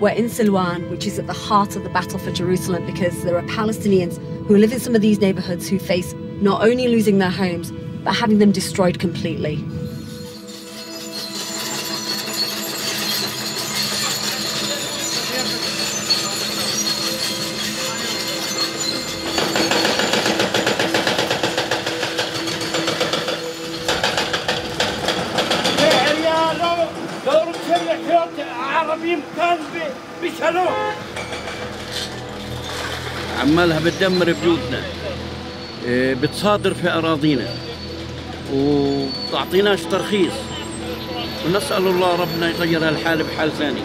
We're in Silwan, which is at the heart of the battle for Jerusalem, because there are Palestinians who live in some of these neighborhoods who face not only losing their homes, but having them destroyed completely. عمالها بتدمر بيوتنا، بتصادر في أراضينا وتعطيناش ترخيص، ونسأل الله ربنا يغير الحال بحال ثاني.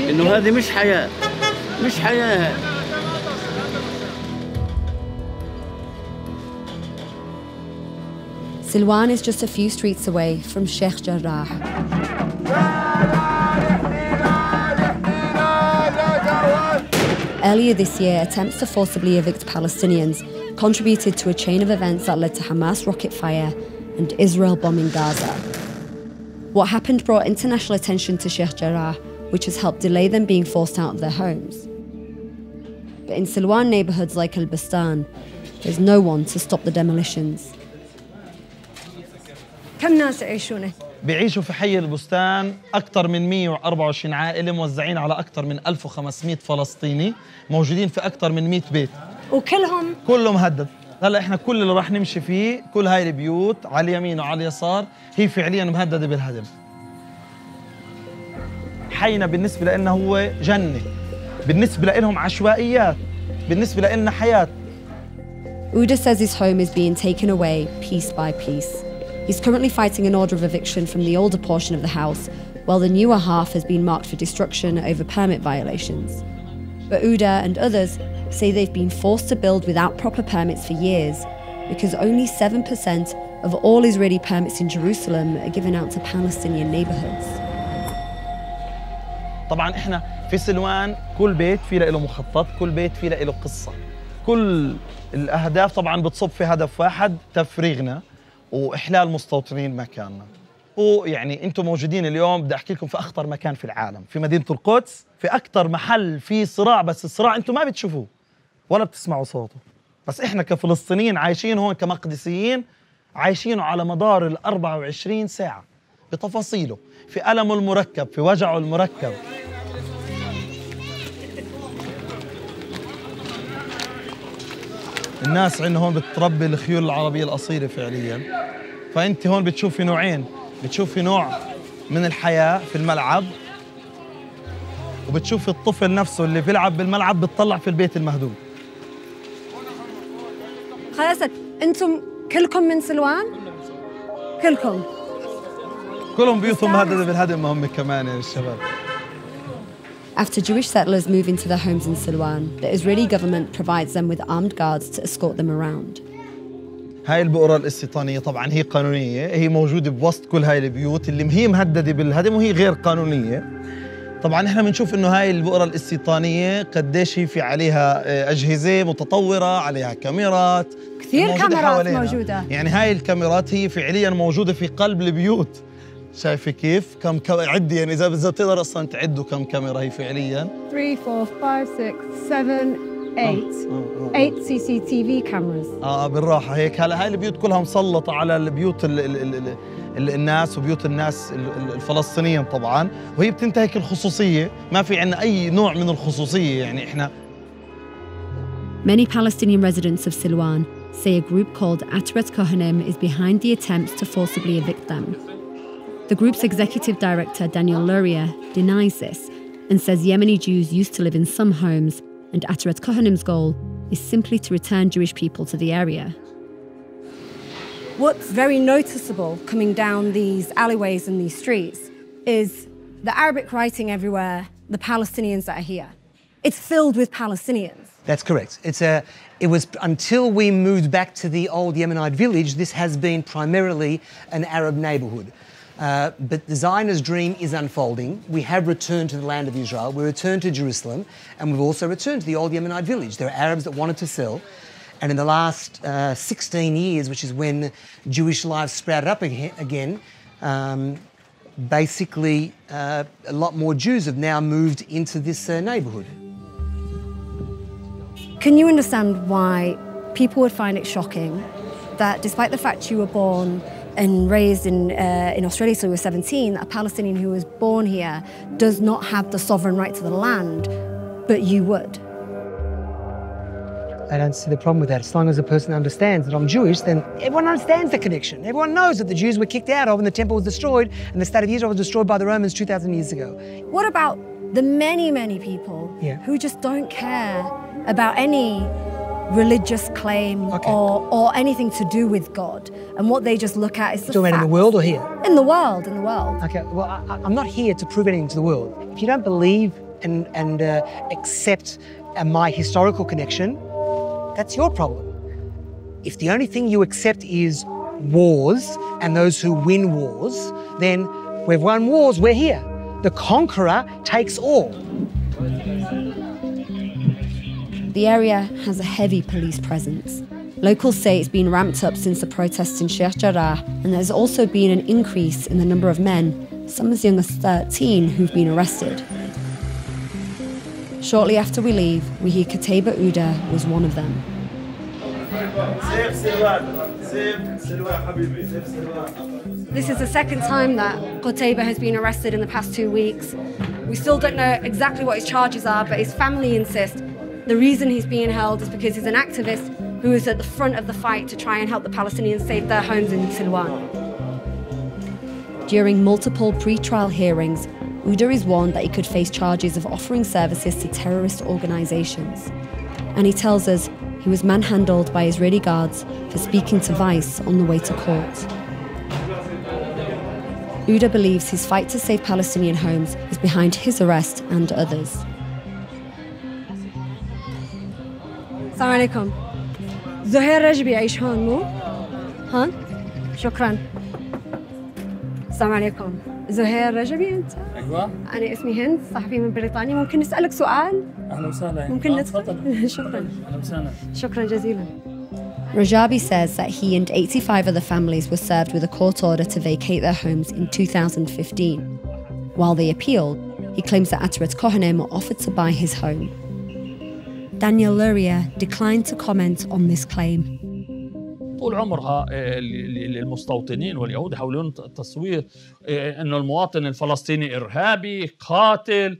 إنه هذه مش حياة، مش حياة. Silwan is just a few streets away from Sheikh Jarrah. Earlier this year, attempts to forcibly evict Palestinians contributed to a chain of events that led to Hamas rocket fire and Israel bombing Gaza. What happened brought international attention to Sheikh Jarrah, which has helped delay them being forced out of their homes. But in Silwan neighborhoods like Al-Bustan, there's no one to stop the demolitions. كم ناس يعيشونه؟ بيعيشوا في حي البستان أكثر من 124 عائلة موزعين على أكثر من 1500 فلسطيني موجودين في أكثر من 100 بيت. وكلهم؟ كله مهدد. هلا إحنا كل اللي راح نمشي فيه، كل هاي البيوت على اليمين وعلى اليسار هي فعلياً مهددة بالهدم. حينا بالنسبة لنا هو جنة، بالنسبة لهم عشوائيات، بالنسبة لنا حياة. Uda says his home is being taken away piece by piece. He's currently fighting an order of eviction from the older portion of the house, while the newer half has been marked for destruction over permit violations. But Uda and others say they've been forced to build without proper permits for years, because only 7% of all Israeli permits in Jerusalem are given out to Palestinian neighborhoods. طبعاً إحنا في سلوان كل بيت في له مخطط، كل بيت في له قصة. كل الأهداف طبعاً بتصب في هدف واحد، تفريغنا وإحلال مستوطنين مكاننا. ويعني أنتم موجودين اليوم، بدي أحكي لكم في أخطر مكان في العالم، في مدينة القدس، في أكثر محل في صراع، بس الصراع أنتم ما بتشوفوه ولا بتسمعوا صوته. بس إحنا كفلسطينيين عايشين هون كمقدسيين، عايشينه على مدار ال 24 ساعة بتفاصيله، في ألمه المركب، في وجعه المركب. الناس عندنا هون بتربي الخيول العربية الأصيلة فعلياً. فأنت هون بتشوفي نوعين، بتشوفي نوع من الحياة في الملعب، وبتشوفي الطفل نفسه اللي بيلعب بالملعب بتطلع في البيت المهدوم. خلاص أنتم كلكم من سلوان؟ كلهم بيوتهم مهددة بالهدم هم كمان يا الشباب. After Jewish settlers move into their homes in Silwan, the Israeli government provides them with armed guards to escort them around. هاي البؤرة الاستيطانية طبعاً هي قانونية، هي موجودة بوسط كل هاي البيوت اللي هي مهددة بالهدم وهي غير قانونية. طبعاً احنا بنشوف إنه هاي البؤرة الاستيطانية قديش في عليها أجهزة متطورة، عليها كاميرات كثير كاميرات موجودة. يعني هاي الكاميرات هي فعلياً موجودة في قلب البيوت. شايفة كيف؟ كم عدي يعني إذا بتقدر أصلاً تعدوا كم كاميرا هي فعلياً. 3 4 5 6 7 8 CCTV cameras. بالراحة هيك. هلا هاي البيوت كلها مسلطة على البيوت الناس وبيوت الناس الفلسطينيين طبعاً، وهي بتنتهك الخصوصية، ما في عندنا أي نوع من الخصوصية يعني إحنا. Many Palestinian residents of Silwan say a group called Ateret Kohanim is behind the attempts to forcibly evict them. The group's executive director, Daniel Luria, denies this and says Yemeni Jews used to live in some homes, and Ateret Kohanim's goal is simply to return Jewish people to the area. What's very noticeable coming down these alleyways and these streets is the Arabic writing everywhere, the Palestinians that are here. It's filled with Palestinians. That's correct. It was until we moved back to the old Yemenite village, this has been primarily an Arab neighbourhood. But the Zionist dream is unfolding. We have returned to the land of Israel. We returned to Jerusalem, and we've also returned to the old Yemenite village. There are Arabs that wanted to sell, and in the last 16 years, which is when Jewish lives sprouted up again, basically a lot more Jews have now moved into this neighbourhood. Can you understand why people would find it shocking that despite the fact you were born and raised in Australia, so you were 17, a Palestinian who was born here does not have the sovereign right to the land, but you would? I don't see the problem with that. As long as a person understands that I'm Jewish, then everyone understands the connection. Everyone knows that the Jews were kicked out of and the temple was destroyed and the state of Israel was destroyed by the Romans 2,000 years ago. What about the many, many people who just don't care about any religious claim or anything to do with God, and what they just look at is the facts. In the world or here? In the world, in the world. Okay, well, I'm not here to prove anything to the world. If you don't believe and accept my historical connection, that's your problem. If the only thing you accept is wars and those who win wars, then we've won wars, we're here. The conqueror takes all. The area has a heavy police presence. Locals say it's been ramped up since the protests in Sheikh Jarrah, and there's also been an increase in the number of men, some as young as 13, who've been arrested. Shortly after we leave, we hear Qutayba Uda was one of them. This is the second time that Qutayba has been arrested in the past 2 weeks. We still don't know exactly what his charges are, but his family insist the reason he's being held is because he's an activist who is at the front of the fight to try and help the Palestinians save their homes in Silwan. During multiple pre-trial hearings, Uda is warned that he could face charges of offering services to terrorist organisations. And he tells us he was manhandled by Israeli guards for speaking to Vice on the way to court. Uda believes his fight to save Palestinian homes is behind his arrest and others. السلام عليكم. زهير رجبي يعيش هون مو؟ هون؟ شكراً. السلام عليكم. زهير رجبي أنت؟ أيوة. أنا اسمي هند، صحفية من بريطانيا، ممكن نسألك سؤال؟ أهلا وسهلا. ممكن ندخل؟ شكراً. أهلا وسهلا. شكراً جزيلاً. Rajabi says that he and 85 other families were served with a court order to vacate their homes in 2015. While they appealed, he claims that Atarat Kohanim were offered to buy his home. Daniel Luria declined to comment on this claim. طول عمرها المستوطنين واليهود يحاولون تصوير انه المواطن الفلسطيني ارهابي، قاتل،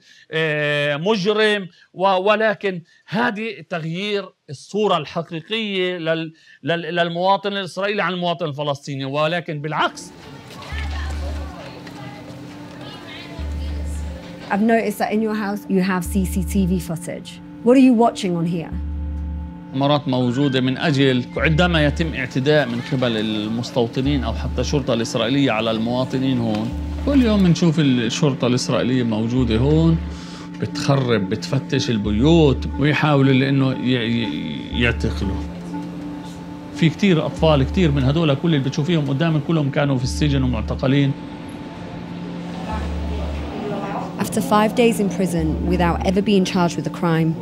مجرم، ولكن هذه تغيير الصورة الحقيقية للمواطن الإسرائيلي عن المواطن الفلسطيني، ولكن بالعكس. I've noticed that in your house you have CCTV footage. What are you watching on here? مرات موجودة من أجل عندما يتم اعتداء من قبل المستوطنين أو حتى الشرطة الإسرائيلية على المواطنين هون. كل يوم بنشوف الشرطة الإسرائيلية موجودة هون، بتخرب، بتفتش البيوت ويحاولوا لأنه يعتقلوا. في كتير أطفال، كتير من هدول كل اللي بتشوفيهم قدامك كلهم كانوا في السجن ومعتقلين. After 5 days in prison without ever being charged with a crime,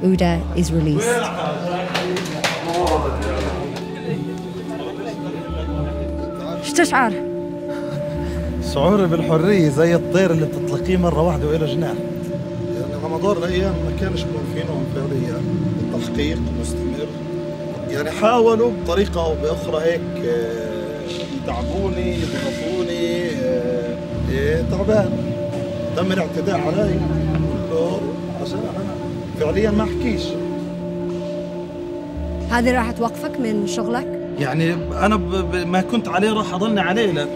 Uda is released. ايش تشعر؟ شعوري بالحرية زي الطير اللي بتطلقيه مرة واحدة وإله جناح. يعني على مدار الأيام ما كانش في نوع فعليا التحقيق مستمر. يعني حاولوا بطريقة أو بأخرى هيك يتعبوني، يضغطوني، تعبان. تم الاعتداء علي كله عشان أنا فعليا ما أحكيش. هذه راح توقفك من شغلك؟ يعني أنا ما كنت عليه راح أضلني عليه. لا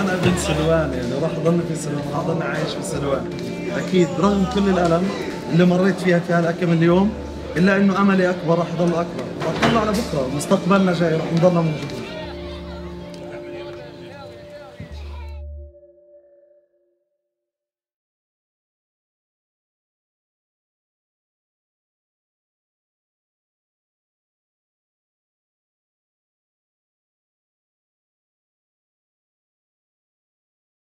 أنا ابن سلوان، يعني راح أضلني في سلوان، راح أضلني عايش في سلوان أكيد، رغم كل الألم اللي مريت فيها في هالكم اليوم، إلا إنه أملي أكبر، راح أضل أكبر، راح نطلع على بكرة، مستقبلنا جاي، راح نضلنا موجودين.